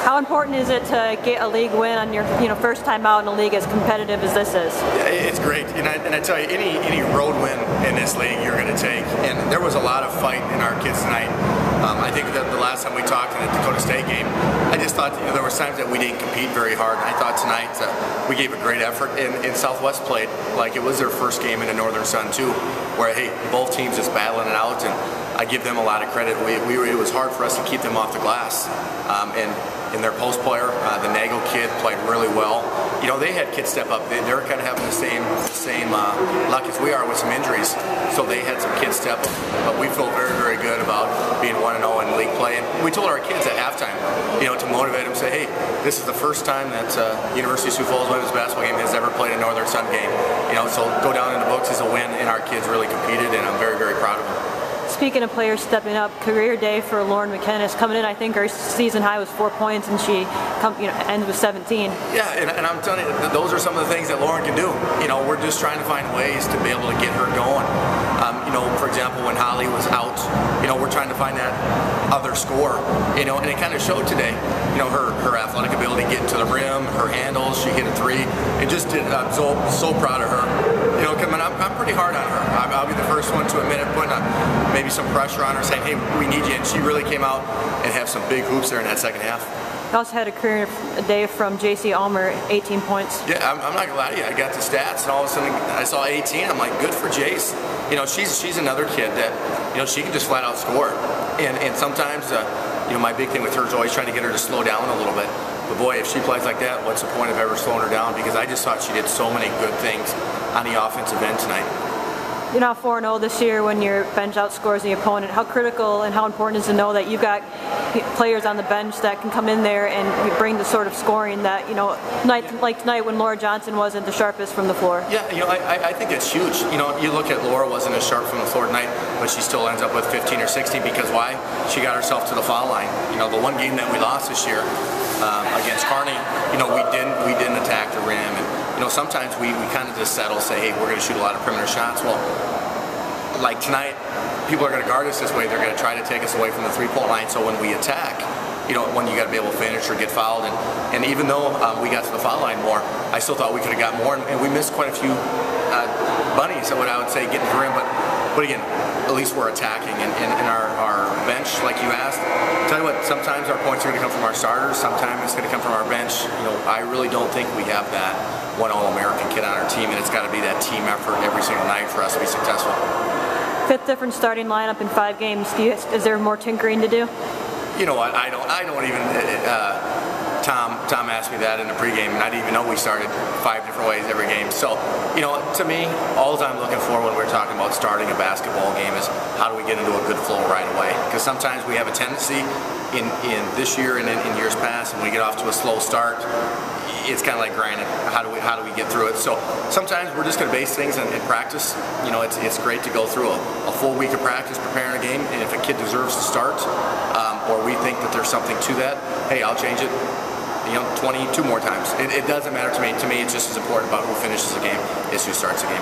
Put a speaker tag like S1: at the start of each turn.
S1: How important is it to get a league win on your first time out in a league as competitive as this is?
S2: Yeah, it's great, and I tell you, any road win in this league you're going to take. And there was a lot of fight in our kids tonight. I think that the last time we talked in the Dakota State game, I just thought there was times that we didn't compete very hard. And I thought tonight we gave a great effort. And Southwest played like it was their first game in the Northern Sun too, where hey, both teams just battling it out, and I give them a lot of credit. It was hard for us to keep them off the glass, and their post player, the Nagel kid, played really well. You know, they had kids step up. They're kind of having the same luck as we are with some injuries, so they had some kids step up. But we feel very, very good about being 1-0 in league play. And we told our kids at halftime, to motivate them, say, hey, this is the first time that University of Sioux Falls women's basketball game has ever played a Northern Sun game. So go down in the books as a win, and our kids really competed, and I'm very, very proud of them.
S1: Speaking of players stepping up, career day for Lauren McKinnis. Coming in, I think her season high was 4 points, and she ends with 17.
S2: Yeah, and I'm telling you, those are some of the things that Lauren can do. We're just trying to find ways to be able to get her going. For example, when Holly was out, we're trying to find that other score. And it kind of showed today. Her athletic ability getting to the rim, her handles, she hit a three. It just did. I'm so proud of her. I'm pretty hard on her. I'll be the first one to admit it, putting maybe some pressure on her, saying, hey, we need you. And she really came out and had some big hoops there in that second half.
S1: I also had a career day from J.C. Almer, 18 points.
S2: Yeah, I'm not going to lie to you. I got the stats, and all of a sudden I saw 18. I'm like, good for Jace. She's another kid that, she can just flat out score. And sometimes, my big thing with her is always trying to get her to slow down a little bit. But boy, if she plays like that, what's the point of ever slowing her down? Because I just thought she did so many good things on the offensive end tonight.
S1: You're now 4-0 this year when your bench outscores the opponent. How critical and how important is it to know that you've got players on the bench that can come in there and bring the sort of scoring that, like tonight when Laura Johnson wasn't the sharpest from the floor?
S2: Yeah, I think that's huge. You look at Laura wasn't as sharp from the floor tonight, but she still ends up with 15 or 16 because why? She got herself to the foul line. The one game that we lost this year against Kearney, we didn't attack the rim. And, sometimes we kind of just settle, say, hey, we're going to shoot a lot of perimeter shots. Well, like tonight, people are going to guard us this way. They're going to try to take us away from the three-point line. So when we attack, when you got to be able to finish or get fouled. And even though we got to the foul line more, I still thought we could have got more. And we missed quite a few bunnies, I would say, getting to the rim. But again, at least we're attacking. And our bench, like you asked, tell you what, sometimes our points are going to come from our starters. Sometimes it's going to come from our bench. I really don't think we have that one All-American kid on our team, and it's got to be that team effort every single night for us to be successful.
S1: Fifth different starting lineup in 5 games. Is there more tinkering to do?
S2: You know what? I don't even. Tom asked me that in the pregame, and I didn't even know we started 5 different ways every game. So, to me, all I'm looking for when we're talking about starting a basketball game is how do we get into a good flow right away? Because sometimes we have a tendency in this year and in years past, when we get off to a slow start, it's kind of like grinding. How do we get through it? So sometimes we're just going to base things in practice. It's great to go through a full week of practice preparing a game, and if a kid deserves to start, or we think that there's something to that, hey, I'll change it 22 more times. It doesn't matter to me. To me, it's just as important about who finishes the game as who starts the game.